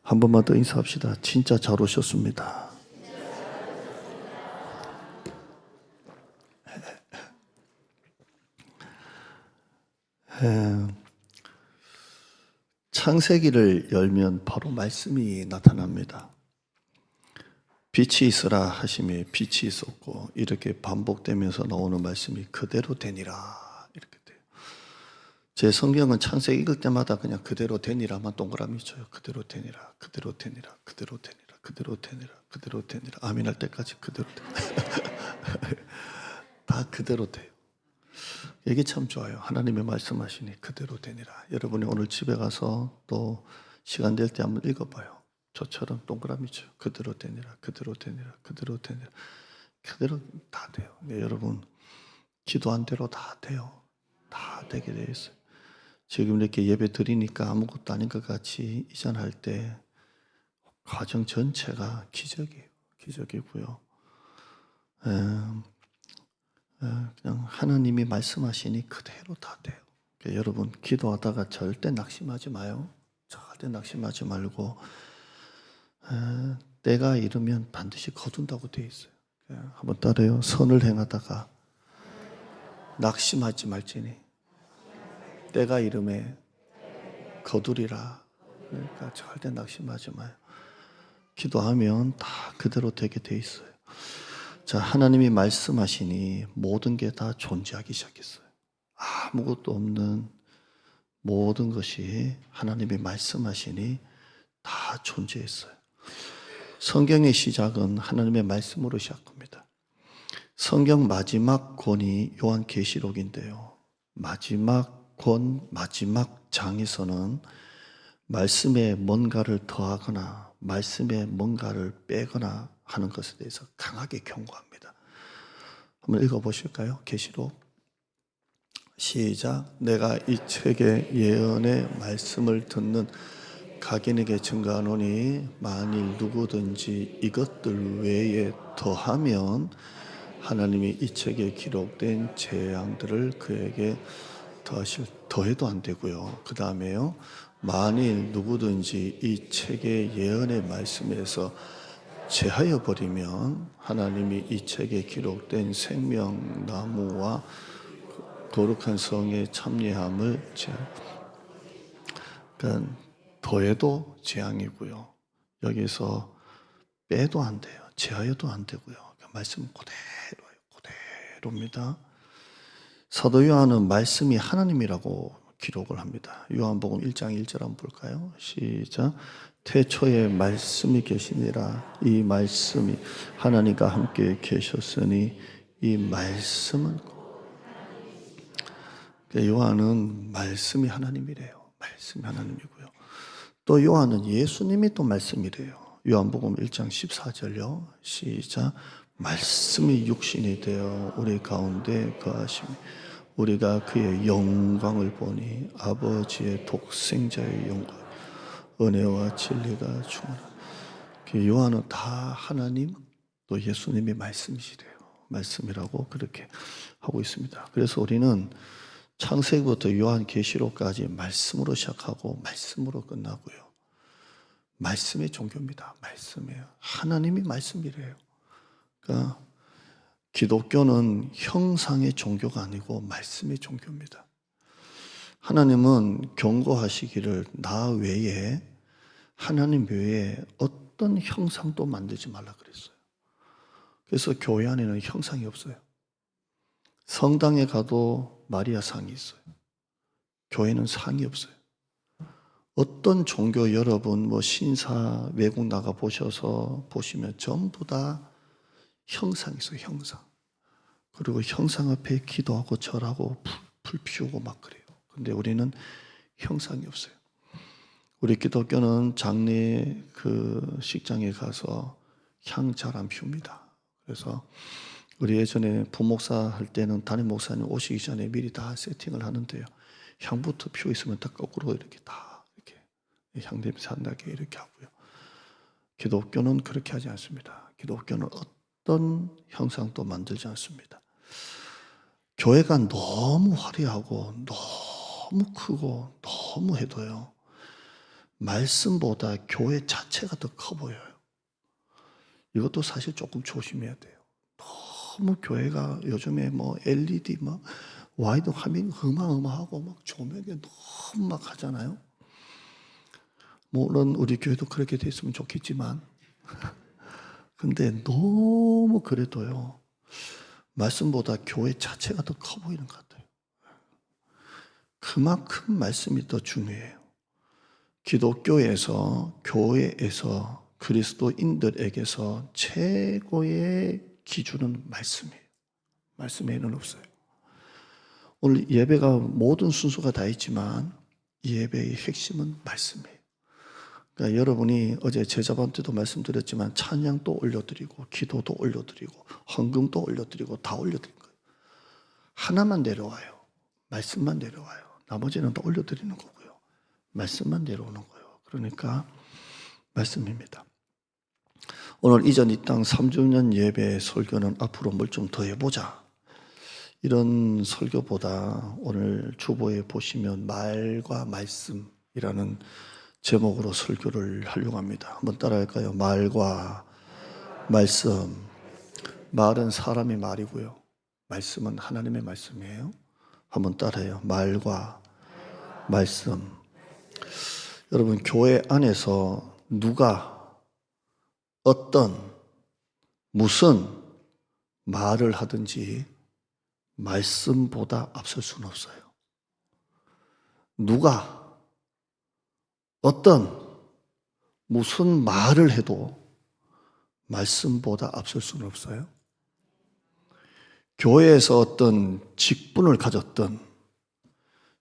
한 번만 더 인사합시다. 진짜 잘 오셨습니다. 창세기를 열면 바로 말씀이 나타납니다. 빛이 있으라 하심에 빛이 있었고, 이렇게 반복되면서 나오는 말씀이 그대로 되니라 이렇게 돼요. 제 성경은 창세기 읽을 때마다 그냥 그대로 되니라만 동그라미 쳐요. 그대로 되니라, 그대로 되니라, 그대로 되니라, 그대로 되니라, 그대로 되니라. 아멘 할 때까지 그대로 되니라. 다 그대로 돼요. 이게 참 좋아요. 하나님의 말씀하시니 그대로 되니라. 여러분이 오늘 집에 가서 또 시간 될 때 한번 읽어봐요. 저처럼 동그라미 쳐요. 그대로 되니라, 그대로 되니라, 그대로 되니라. 그대로 다 돼요. 네, 여러분 기도한 대로 다 돼요. 다 되게 돼 있어요. 지금 이렇게 예배 드리니까 아무것도 아닌 것 같이 이전할 때 과정 전체가 기적이에요. 기적이고요. 그냥 하나님이 말씀하시니 그대로 다 돼요. 그러니까 여러분 기도하다가 절대 낙심하지 마요. 절대 낙심하지 말고 때가 이르면 반드시 거둔다고 되어 있어요. 한번 따라요. 선을 행하다가 낙심하지 말지니 때가 이름에 거두리라. 그러니까 절대 낙심하지 마요. 기도하면 다 그대로 되게 돼 있어요. 자, 하나님이 말씀하시니 모든 게 다 존재하기 시작했어요. 아무것도 없는 모든 것이 하나님이 말씀하시니 다 존재했어요. 성경의 시작은 하나님의 말씀으로 시작합니다. 성경 마지막 권이 요한계시록인데요. 마지막 권, 마지막 장에서는 말씀에 뭔가를 더하거나 말씀에 뭔가를 빼거나 하는 것에 대해서 강하게 경고합니다. 한번 읽어보실까요? 계시록 시작. 내가 이 책의 예언의 말씀을 듣는 각인에게 증거하노니 만일 누구든지 이것들 외에 더하면 하나님이 이 책에 기록된 재앙들을 그에게 더해도 안 되고요. 그 다음에요. 만일 누구든지 이 책의 예언의 말씀에서 제하여 버리면 하나님이 이 책에 기록된 생명나무와 거룩한 성의 참여함을 그러니까 더해도 재앙이고요. 여기서 빼도 안 돼요. 제하여도 안 되고요. 그러니까 말씀은 그대로예요. 그대로입니다. 사도 요한은 말씀이 하나님이라고 기록을 합니다. 요한복음 1장 1절 한번 볼까요? 시작. 태초에 말씀이 계시니라. 이 말씀이 하나님과 함께 계셨으니 이 말씀은 요한은 말씀이 하나님이래요. 말씀이 하나님이고요. 또 요한은 예수님이 또 말씀이래요. 요한복음 1장 14절요. 시작. 말씀이 육신이 되어 우리 가운데 거하시며 우리가 그의 영광을 보니 아버지의 독생자의 영광, 은혜와 진리가 충만한. 요한은 다 하나님 또 예수님의 말씀이시래요. 말씀이라고 그렇게 하고 있습니다. 그래서 우리는 창세기부터 요한계시록까지 말씀으로 시작하고 말씀으로 끝나고요. 말씀의 종교입니다. 말씀이에요. 하나님이 말씀이래요. 그러니까 기독교는 형상의 종교가 아니고 말씀의 종교입니다. 하나님은 경고하시기를 나 외에 하나님 외에 어떤 형상도 만들지 말라 그랬어요. 그래서 교회 안에는 형상이 없어요. 성당에 가도 마리아 상이 있어요. 교회는 상이 없어요. 어떤 종교 여러분 신사 외국 나가 보셔서 보시면 전부 다 형상이 있어요. 형상. 그리고 형상 앞에 기도하고 절하고 불 피우고 막 그래요. 근데 우리는 형상이 없어요. 우리 기독교는 장례 그 식장에 가서 향 잘 안 피웁니다. 그래서 우리 예전에 부목사 할 때는 담임 목사님 오시기 전에 미리 다 세팅을 하는데요. 향부터 피워 있으면 다 거꾸로 이렇게 다 이렇게 향 냄새 안 나게 이렇게 하고요. 기독교는 그렇게 하지 않습니다. 기독교는 어떤 형상도 만들지 않습니다. 교회가 너무 화려하고 너무 크고 너무 해도요. 말씀보다 교회 자체가 더 커 보여요. 이것도 사실 조금 조심해야 돼요. 너무 교회가 요즘에 뭐 LED 막 와이드 화면 어마어마하고 막 조명이 너무 막 하잖아요. 물론 우리 교회도 그렇게 됐으면 좋겠지만 근데 너무 그래도요. 말씀보다 교회 자체가 더 커 보이는 것 같아요. 그만큼 말씀이 더 중요해요. 기독교에서, 교회에서, 그리스도인들에게서 최고의 기준은 말씀이에요. 말씀 외에는 없어요. 오늘 예배가 모든 순서가 다 있지만 이 예배의 핵심은 말씀이에요. 그러니까 여러분이 어제 제자반 때도 말씀드렸지만 찬양도 올려드리고 기도도 올려드리고 헌금도 올려드리고 다 올려드린 거예요. 하나만 내려와요. 말씀만 내려와요. 나머지는 다 올려드리는 거고요. 말씀만 내려오는 거예요. 그러니까 말씀입니다. 오늘 이전 이 땅 3주년 예배 설교는 앞으로 뭘 좀 더 해보자. 이런 설교보다 오늘 주보에 보시면 말과 말씀이라는 제목으로 설교를 하려고 합니다. 한번 따라할까요? 말과 말씀. 말은 사람의 말이고요. 말씀은 하나님의 말씀이에요. 한번 따라해요. 말과 말씀. 여러분, 교회 안에서 누가 어떤 무슨 말을 하든지 말씀보다 앞설 수는 없어요. 누가 어떤 무슨 말을 해도 말씀보다 앞설 수는 없어요. 교회에서 어떤 직분을 가졌던,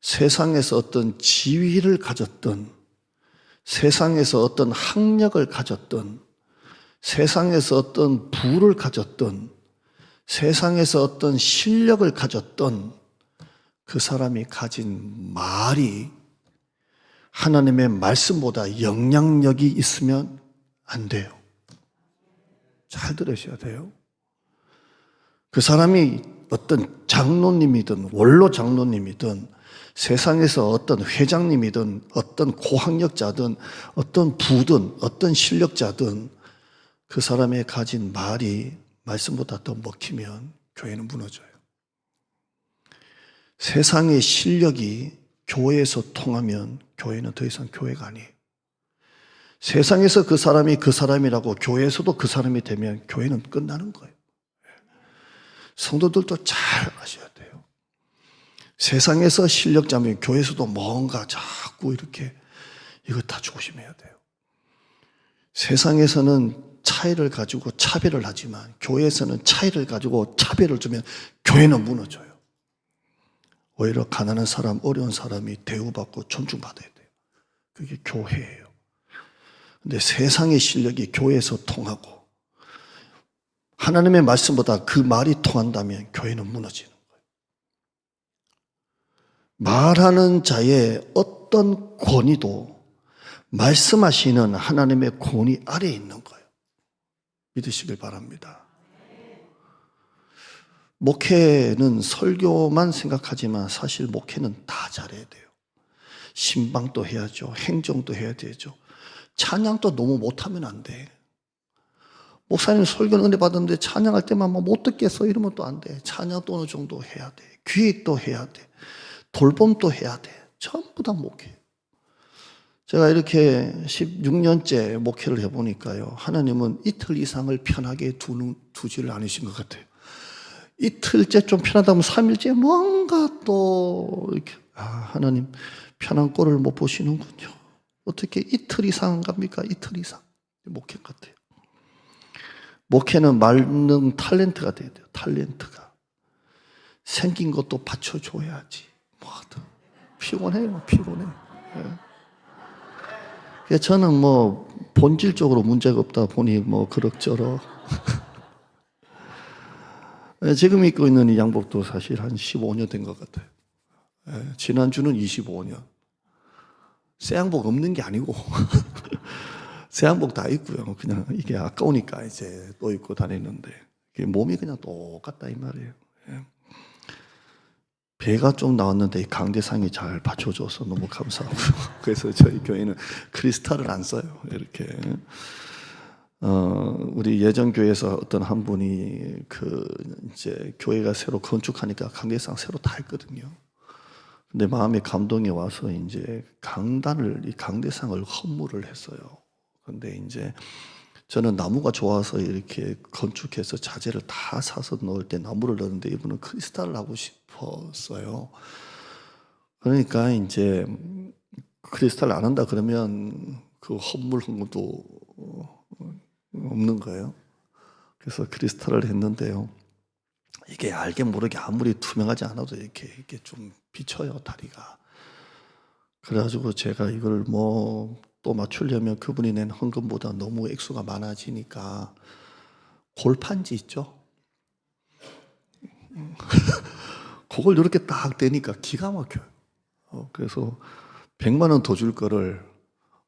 세상에서 어떤 지위를 가졌던, 세상에서 어떤 학력을 가졌던, 세상에서 어떤 부를 가졌던, 세상에서 어떤 실력을 가졌던 그 사람이 가진 말이 하나님의 말씀보다 영향력이 있으면 안 돼요. 잘 들으셔야 돼요. 그 사람이 어떤 장로님이든 원로 장로님이든 세상에서 어떤 회장님이든 어떤 고학력자든 어떤 부든 어떤 실력자든 그 사람의 가진 말이 말씀보다 더 먹히면 교회는 무너져요. 세상의 실력이 교회에서 통하면 교회는 더 이상 교회가 아니에요. 세상에서 그 사람이 그 사람이라고 교회에서도 그 사람이 되면 교회는 끝나는 거예요. 성도들도 잘 아셔야 돼요. 세상에서 실력자면 교회에서도 뭔가 자꾸 이렇게 이거 다 조심해야 돼요. 세상에서는 차이를 가지고 차별을 하지만 교회에서는 차이를 가지고 차별을 주면 교회는 무너져요. 오히려 가난한 사람, 어려운 사람이 대우받고 존중받아야 돼요. 그게 교회예요. 근데 세상의 실력이 교회에서 통하고 하나님의 말씀보다 그 말이 통한다면 교회는 무너지는 거예요. 말하는 자의 어떤 권위도 말씀하시는 하나님의 권위 아래에 있는 거예요. 믿으시길 바랍니다. 목회는 설교만 생각하지만 사실 목회는 다 잘해야 돼요. 신방도 해야죠. 행정도 해야 되죠. 찬양도 너무 못하면 안 돼. 목사님 설교는 은혜 받았는데 찬양할 때만 못 듣겠어 이러면 또 안 돼. 찬양도 어느 정도 해야 돼. 기획도 해야 돼. 돌봄도 해야 돼. 전부 다 목회. 제가 이렇게 16년째 목회를 해보니까요. 하나님은 이틀 이상을 편하게 두지를 않으신 것 같아요. 이틀째 좀 편하다면 3일째 뭔가 또 이렇게 하나님 편한 꼴을 못 보시는군요. 어떻게 이틀 이상 갑니까? 이틀 이상. 목회 같아요. 목회는 말는 탤런트가 돼야 돼요. 탤런트가. 생긴 것도 받쳐줘야지. 뭐든 피곤해요. 피곤해. 예. 저는 뭐 본질적으로 문제가 없다 보니 뭐 그럭저럭. 지금 입고 있는 이 양복도 사실 한 15년 된 것 같아요. 지난주는 25년. 새 양복 없는 게 아니고 새 양복 다 입고요. 그냥 이게 아까우니까 이제 또 입고 다니는데 몸이 그냥 똑같다 이 말이에요. 배가 좀 나왔는데 이 강대상이 잘 받쳐줘서 너무 감사하고요. 그래서 저희 교회는 크리스탈을 안 써요. 이렇게. 우리 예전 교회에서 어떤 한 분이 이제 교회가 새로 건축하니까 강대상 새로 다 했거든요. 근데 마음에 감동이 와서 이제 이 강대상을 헌물을 했어요. 근데 이제 저는 나무가 좋아서 이렇게 건축해서 자재를 다 사서 넣을 때 나무를 넣는데 이분은 크리스탈을 하고 싶었어요. 그러니까 이제 크리스탈 안 한다 그러면 그 헌물 헌금도 없는 거예요. 그래서 크리스탈을 했는데요. 이게 알게 모르게 아무리 투명하지 않아도 이렇게 좀 비쳐요, 다리가. 그래가지고 제가 이걸 또 맞추려면 그분이 낸 헌금보다 너무 액수가 많아지니까 골판지 있죠? 그걸 이렇게 딱 대니까 기가 막혀요. 그래서 100만 원 더 줄 거를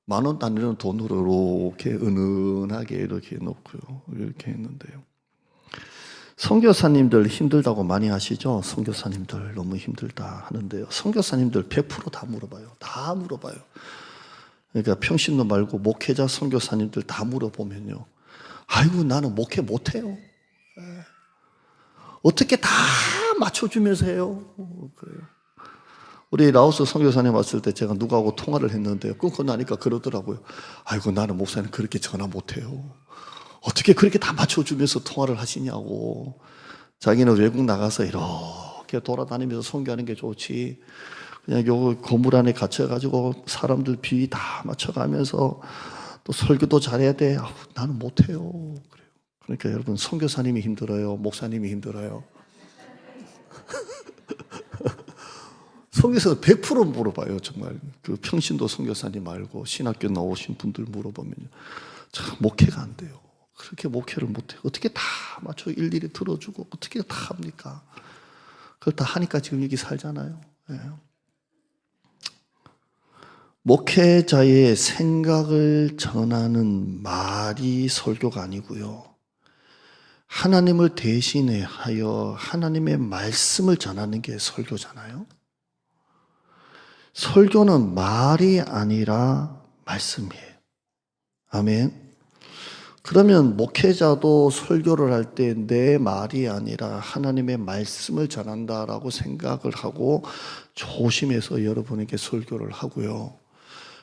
10,000원 단위로 돈으로 이렇게 은은하게 이렇게 놓고요. 이렇게 했는데요. 선교사님들 힘들다고 많이 하시죠? 선교사님들 너무 힘들다 하는데요. 선교사님들 100%다 물어봐요. 다 물어봐요. 그러니까 평신도 말고 목회자 선교사님들 다 물어보면요. 아이고 나는 목회 못해요. 어떻게 다 맞춰주면서 해요? 그래요. 우리 라오스 선교사님 왔을 때 제가 누구하고 통화를 했는데요. 끊고 나니까 그러더라고요. 아이고 나는 목사님 그렇게 전화 못해요. 어떻게 그렇게 다 맞춰주면서 통화를 하시냐고. 자기는 외국 나가서 이렇게 돌아다니면서 선교하는 게 좋지. 그냥 요 건물 안에 갇혀가지고 사람들 비위 다 맞춰가면서 또 설교도 잘해야 돼. 나는 못해요. 그래요. 그러니까 여러분 선교사님이 힘들어요. 목사님이 힘들어요. 선교사는 100% 물어봐요. 정말 그 평신도 선교사님 말고 신학교 나오신 분들 물어보면요. 참 목회가 안 돼요. 그렇게 목회를 못해요. 어떻게 다 맞춰 일일이 들어주고 어떻게 다 합니까? 그걸 다 하니까 지금 여기 살잖아요. 네. 목회자의 생각을 전하는 말이 설교가 아니고요. 하나님을 대신해 하여 하나님의 말씀을 전하는 게 설교잖아요. 설교는 말이 아니라 말씀이에요. 아멘. 그러면 목회자도 설교를 할 때 내 말이 아니라 하나님의 말씀을 전한다라고 생각을 하고 조심해서 여러분에게 설교를 하고요.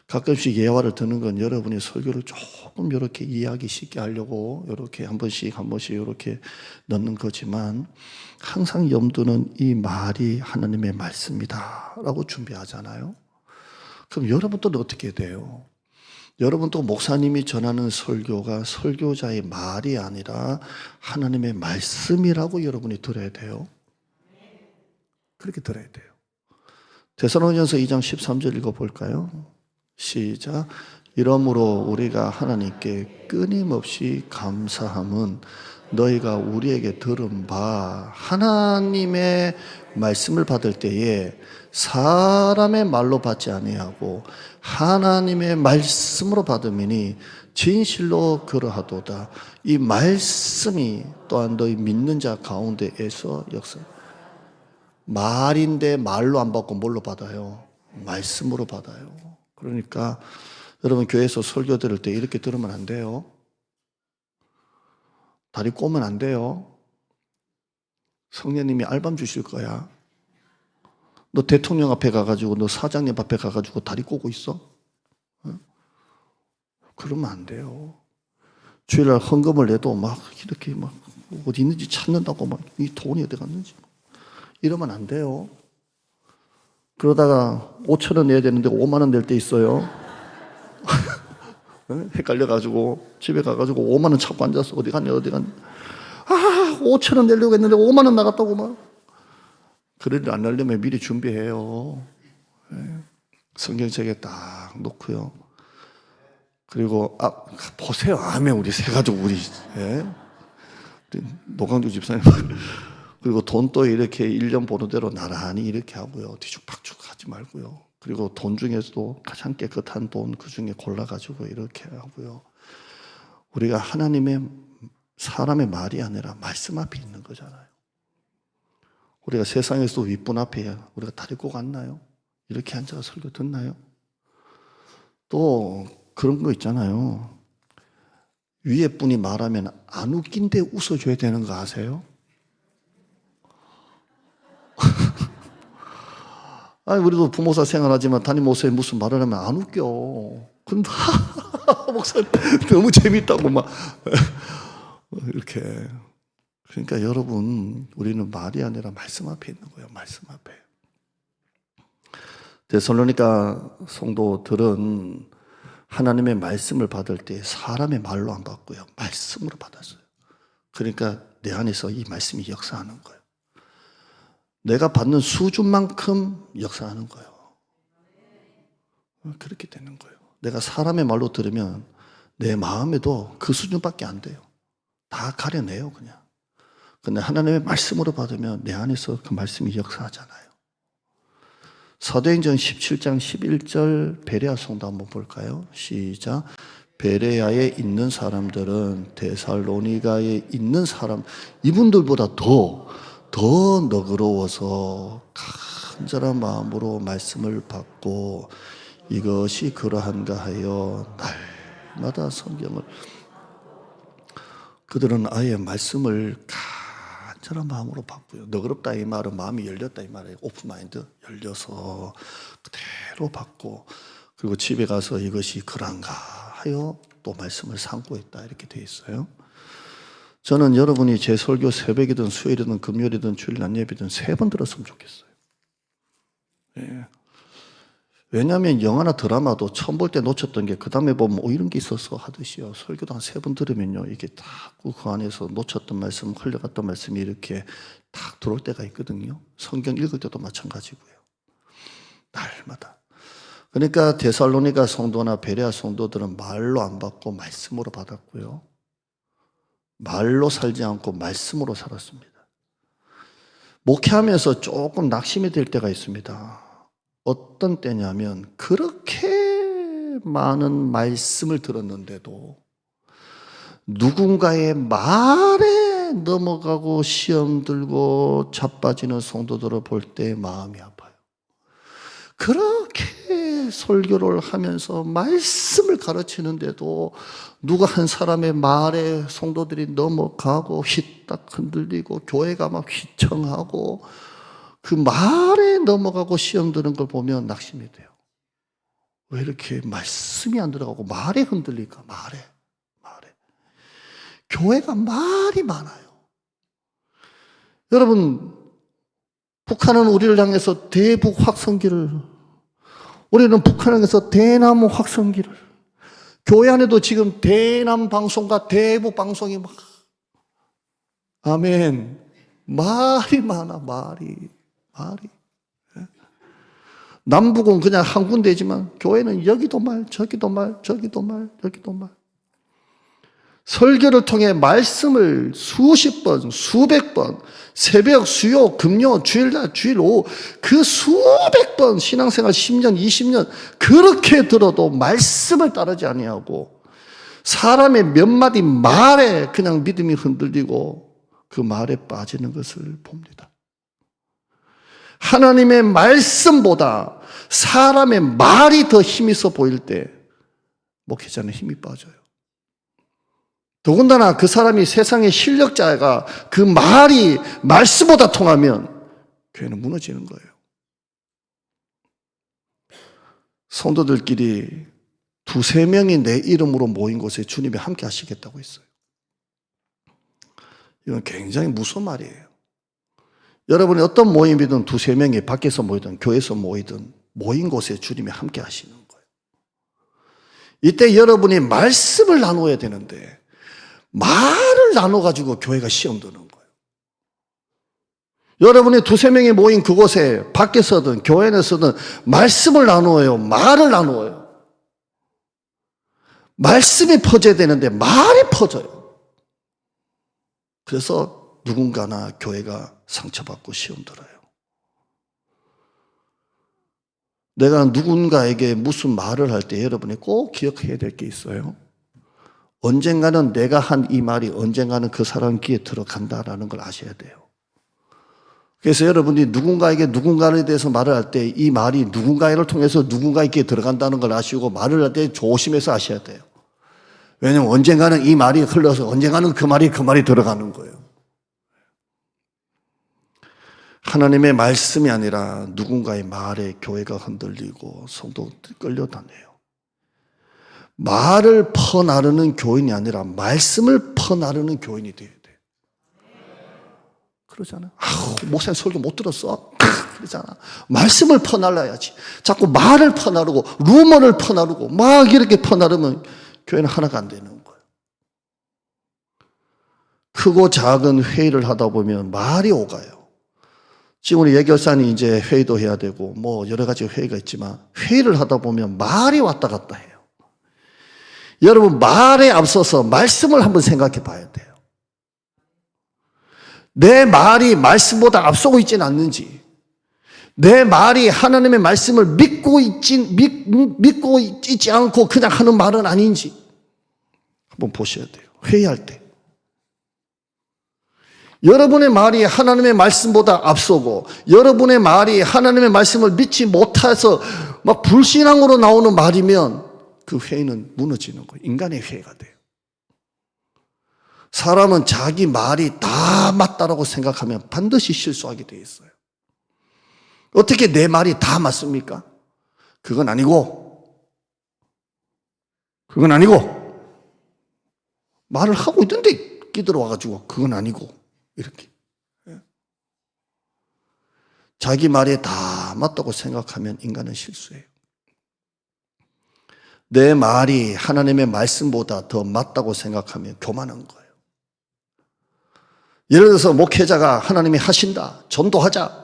가끔씩 예화를 드는 건 여러분이 설교를 조금 이렇게 이해하기 쉽게 하려고 이렇게 한 번씩 이렇게 넣는 거지만 항상 염두는 이 말이 하나님의 말씀이다라고 준비하잖아요. 그럼 여러분들은 어떻게 돼요? 여러분도 목사님이 전하는 설교가 설교자의 말이 아니라 하나님의 말씀이라고 여러분이 들어야 돼요. 그렇게 들어야 돼요. 데살로니가서 2장 13절 읽어볼까요? 시작. 이러므로 우리가 하나님께 끊임없이 감사함은 너희가 우리에게 들은 바 하나님의 말씀을 받을 때에 사람의 말로 받지 아니하고 하나님의 말씀으로 받음이니 진실로 그러하도다. 이 말씀이 또한 너희 믿는 자 가운데에서 역사. 말인데 말로 안 받고 뭘로 받아요? 말씀으로 받아요. 그러니까 여러분 교회에서 설교 들을 때 이렇게 들으면 안 돼요. 다리 꼬면 안 돼요. 성령님이 알밤 주실 거야. 너 대통령 앞에 가가지고 너 사장님 앞에 가가지고 다리 꼬고 있어? 그러면 안 돼요. 주일날 헌금을 내도 막 이렇게 막 어디 있는지 찾는다고 막 이 돈이 어디 갔는지 이러면 안 돼요. 그러다가 5,000원 내야 되는데 5만 원 낼 때 있어요. 헷갈려가지고 집에 가가지고 5만 원 찾고 앉았어. 어디 갔냐. 5,000원 내려고 했는데 5만 원 나갔다고 막. 그럴 일 안 나려면 미리 준비해요. 성경책에 딱 놓고요. 그리고 보세요. 아멘. 우리 세 가족 우리 노강주 집사님. 그리고 돈도 이렇게 1년 보는 대로 나란히 이렇게 하고요. 뒤죽박죽 하지 말고요. 그리고 돈 중에서도 가장 깨끗한 돈 그 중에 골라가지고 이렇게 하고요. 우리가 하나님의 사람의 말이 아니라 말씀 앞에 있는 거잖아요. 우리가 세상에서도 윗분 앞에 우리가 다리 꼭 앉나요? 이렇게 앉아서 설교 듣나요? 또 그런 거 있잖아요. 위에 분이 말하면 안 웃긴데 웃어줘야 되는 거 아세요? 아니, 우리도 부모사 생활하지만 담임 목사님 무슨 말을 하면 안 웃겨. 근데 목사님 너무 재밌다고 막 이렇게. 그러니까 여러분, 우리는 말이 아니라 말씀 앞에 있는 거예요. 말씀 앞에. 데살로니가 성도들은 하나님의 말씀을 받을 때 사람의 말로 안 받고요. 말씀으로 받았어요. 그러니까 내 안에서 이 말씀이 역사하는 거예요. 내가 받는 수준만큼 역사하는 거예요. 그렇게 되는 거예요. 내가 사람의 말로 들으면 내 마음에도 그 수준밖에 안 돼요. 다 가려내요, 그냥. 근데 하나님의 말씀으로 받으면 내 안에서 그 말씀이 역사하잖아요. 사도행전 17장 11절 베레아 성도 한번 볼까요? 시작. 베레아에 있는 사람들은 데살로니가에 있는 사람, 이분들보다 더 너그러워서 간절한 마음으로 말씀을 받고 이것이 그러한가 하여 날마다 성경을, 그들은 아예 말씀을 간절한 마음으로 받고요. 너그럽다 이 말은 마음이 열렸다 이 말이에요. 오픈마인드, 열려서 그대로 받고, 그리고 집에 가서 이것이 그런가 하여 또 말씀을 삼고 있다, 이렇게 되어 있어요. 저는 여러분이 제 설교 새벽이든 수요일이든 금요일이든 주일 낮 예배든 3번 들었으면 좋겠어요. 예. 왜냐하면 영화나 드라마도 처음 볼 때 놓쳤던 게 그 다음에 보면 이런 게 있어서 하듯이요. 설교도 한 3번 들으면요, 이게 딱 그 안에서 놓쳤던 말씀, 흘려갔던 말씀이 이렇게 딱 들어올 때가 있거든요. 성경 읽을 때도 마찬가지고요. 날마다. 그러니까 데살로니가 성도나 베레아 성도들은 말로 안 받고 말씀으로 받았고요. 말로 살지 않고 말씀으로 살았습니다. 목회하면서 조금 낙심이 될 때가 있습니다. 어떤 때냐면 그렇게 많은 말씀을 들었는데도 누군가의 말에 넘어가고 시험 들고 자빠지는 성도들을 볼 때 마음이 아파요. 그렇게 설교를 하면서 말씀을 가르치는데도 누가 한 사람의 말에 성도들이 넘어가고 휘딱 흔들리고 교회가 막 휘청하고 그 말에 넘어가고 시험 드는 걸 보면 낙심이 돼요. 왜 이렇게 말씀이 안 들어가고 말에 흔들릴까? 말에. 교회가 말이 많아요. 여러분, 북한은 우리를 향해서 대북 확성기를, 우리는 북한을 향해서 대남 확성기를, 교회 안에도 지금 대남 방송과 대북 방송이 막, 아멘. 말이 많아, 말이. 남북은 그냥 한 군데지만 교회는 여기도 말, 저기도 말, 저기도 말, 여기도 말. 설교를 통해 말씀을 수십 번, 수백 번, 새벽, 수요, 금요, 주일날, 주일 오후 그 수백 번 신앙생활 10년, 20년 그렇게 들어도 말씀을 따르지 아니하고 사람의 몇 마디 말에 그냥 믿음이 흔들리고 그 말에 빠지는 것을 봅니다. 하나님의 말씀보다 사람의 말이 더 힘이 있어 보일 때 목회자는 힘이 빠져요. 더군다나 그 사람이 세상의 실력자가 그 말이 말씀보다 통하면 교회는 무너지는 거예요. 성도들끼리 2-3명이 내 이름으로 모인 곳에 주님이 함께 하시겠다고 했어요. 이건 굉장히 무서운 말이에요. 여러분이 어떤 모임이든 2-3명이 밖에서 모이든 교회에서 모이든 모인 곳에 주님이 함께 하시는 거예요. 이때 여러분이 말씀을 나누어야 되는데 말을 나눠가지고 교회가 시험 드는 거예요. 여러분이 2-3명이 모인 그곳에 밖에서든 교회 내서든 말씀을 나누어요. 말을 나누어요. 말씀이 퍼져야 되는데 말이 퍼져요. 그래서 누군가나 교회가 상처받고 시험 들어요. 내가 누군가에게 무슨 말을 할 때 여러분이 꼭 기억해야 될 게 있어요. 언젠가는 내가 한 이 말이 언젠가는 그 사람 귀에 들어간다라는 걸 아셔야 돼요. 그래서 여러분이 누군가에게 누군가에 대해서 말을 할 때 이 말이 누군가를 통해서 누군가에게 들어간다는 걸 아시고 말을 할 때 조심해서 하셔야 돼요. 왜냐하면 언젠가는 이 말이 흘러서 언젠가는 그 말이 들어가는 거예요. 하나님의 말씀이 아니라 누군가의 말에 교회가 흔들리고 성도들이 끌려다녀요. 말을 퍼나르는 교인이 아니라 말씀을 퍼나르는 교인이 돼야 돼요. 그러잖아. 목사님 설교 못 들었어? 그러잖아. 말씀을 퍼나르야지. 자꾸 말을 퍼나르고 루머를 퍼나르고 막 이렇게 퍼나르면 교회는 하나가 안 되는 거예요. 크고 작은 회의를 하다 보면 말이 오가요. 지금 우리 예결산이 이제 회의도 해야 되고 뭐 여러 가지 회의가 있지만 회의를 하다 보면 말이 왔다 갔다 해요. 여러분 말에 앞서서 말씀을 한번 생각해 봐야 돼요. 내 말이 말씀보다 앞서고 있지는 않는지, 내 말이 하나님의 말씀을 믿고 있지 않고 그냥 하는 말은 아닌지 한번 보셔야 돼요. 회의할 때. 여러분의 말이 하나님의 말씀보다 앞서고 여러분의 말이 하나님의 말씀을 믿지 못해서 막 불신앙으로 나오는 말이면 그 회의는 무너지는 거예요. 인간의 회의가 돼요. 사람은 자기 말이 다 맞다라고 생각하면 반드시 실수하게 돼 있어요. 어떻게 내 말이 다 맞습니까? 그건 아니고 말을 하고 있는데 끼들어와가지고 그건 아니고 이렇게 자기 말이 다 맞다고 생각하면 인간은 실수해요. 내 말이 하나님의 말씀보다 더 맞다고 생각하면 교만한 거예요. 예를 들어서 목회자가 하나님이 하신다, 전도하자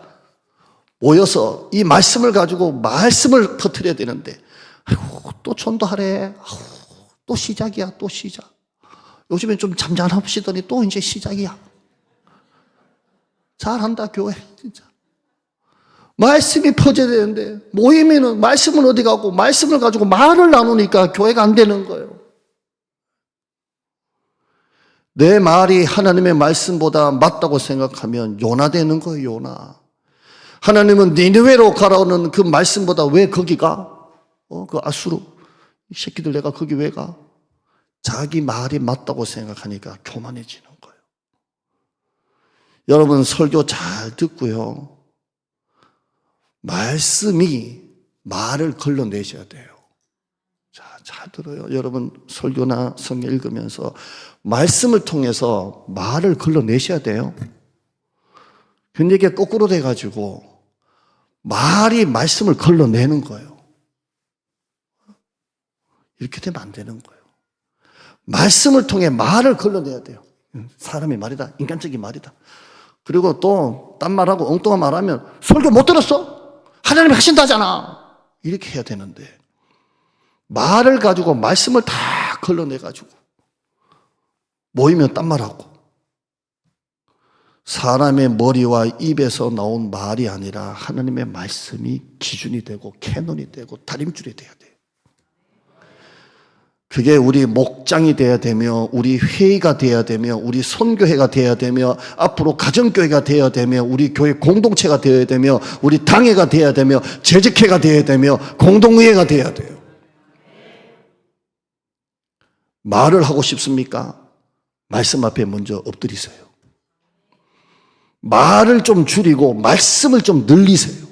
모여서 이 말씀을 가지고 말씀을 퍼뜨려야 되는데 아이고 또 전도하래, 또 시작이야, 또 시작. 요즘엔 좀 잠잠하시더니 또 이제 시작이야. 잘한다 교회 진짜. 말씀이 퍼져야 되는데 모이면은 말씀은 어디 가고 말씀을 가지고 말을 나누니까 교회가 안 되는 거예요. 내 말이 하나님의 말씀보다 맞다고 생각하면 요나 되는 거예요. 요나. 하나님은 니느웨로 가라는 그 말씀보다 왜 거기 가? 그 아수르 이 새끼들 내가 거기 왜 가? 자기 말이 맞다고 생각하니까 교만해지는 거예요. 여러분 설교 잘 듣고요. 말씀이 말을 걸러내셔야 돼요. 자, 잘 들어요. 여러분 설교나 성경 읽으면서 말씀을 통해서 말을 걸러내셔야 돼요. 근데 이게 거꾸로 돼가지고 말이 말씀을 걸러내는 거예요. 이렇게 되면 안 되는 거예요. 말씀을 통해 말을 걸러내야 돼요. 사람의 말이다. 인간적인 말이다. 그리고 또 딴 말하고 엉뚱한 말하면 설교 못 들었어? 하나님이 하신다잖아. 이렇게 해야 되는데 말을 가지고 말씀을 다 걸러내가지고 모이면 딴 말하고 사람의 머리와 입에서 나온 말이 아니라 하나님의 말씀이 기준이 되고 캐논이 되고 다림줄이 돼야 돼요. 그게 우리 목장이 돼야 되며 우리 회의가 돼야 되며 우리 선교회가 돼야 되며 앞으로 가정교회가 돼야 되며 우리 교회 공동체가 되어야 되며 우리 당회가 돼야 되며 재직회가 돼야 되며 공동의회가 돼야 돼요. 말을 하고 싶습니까? 말씀 앞에 먼저 엎드리세요. 말을 좀 줄이고 말씀을 좀 늘리세요.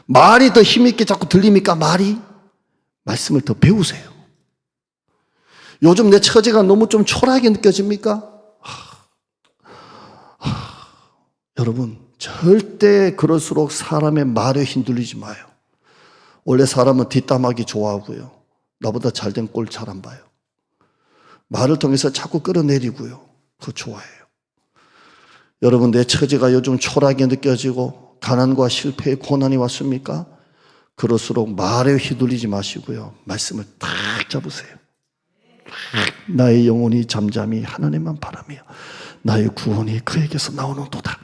말이 더 힘있게 자꾸 들립니까? 말씀을 더 배우세요. 요즘 내 처제가 너무 좀 초라하게 느껴집니까? 여러분 절대 그럴수록 사람의 말에 흔들리지 마요. 원래 사람은 뒷담화기 좋아하고요. 나보다 잘된 꼴 잘 안 봐요. 말을 통해서 자꾸 끌어내리고요. 그거 좋아해요. 여러분 내 처제가 요즘 초라하게 느껴지고 가난과 실패의 고난이 왔습니까? 그럴수록 말에 휘둘리지 마시고요. 말씀을 딱 잡으세요. 나의 영혼이 잠잠히 하나님만 바라며 나의 구원이 그에게서 나오는도다.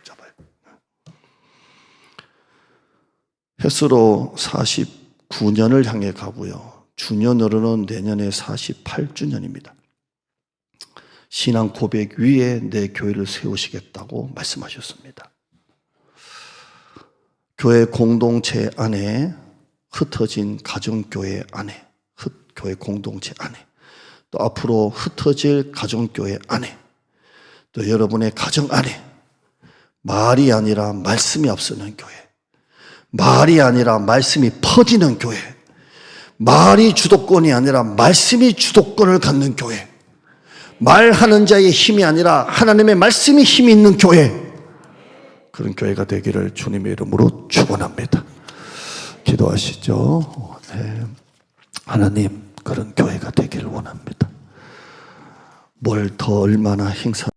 잡아요. 햇수로 49년을 향해 가고요. 주년으로는 내년에 48주년입니다. 신앙 고백 위에 내 교회를 세우시겠다고 말씀하셨습니다. 교회 공동체 안에, 흩어진 가정교회 안에, 교회 공동체 안에, 또 앞으로 흩어질 가정교회 안에, 또 여러분의 가정 안에 말이 아니라 말씀이 앞서는 교회, 말이 아니라 말씀이 퍼지는 교회, 말이 주도권이 아니라 말씀이 주도권을 갖는 교회, 말하는 자의 힘이 아니라 하나님의 말씀이 힘이 있는 교회, 그런 교회가 되기를 주님의 이름으로 축원합니다. 기도하시죠. 네. 하나님, 그런 교회가 되기를 원합니다. 뭘 더 얼마나 행사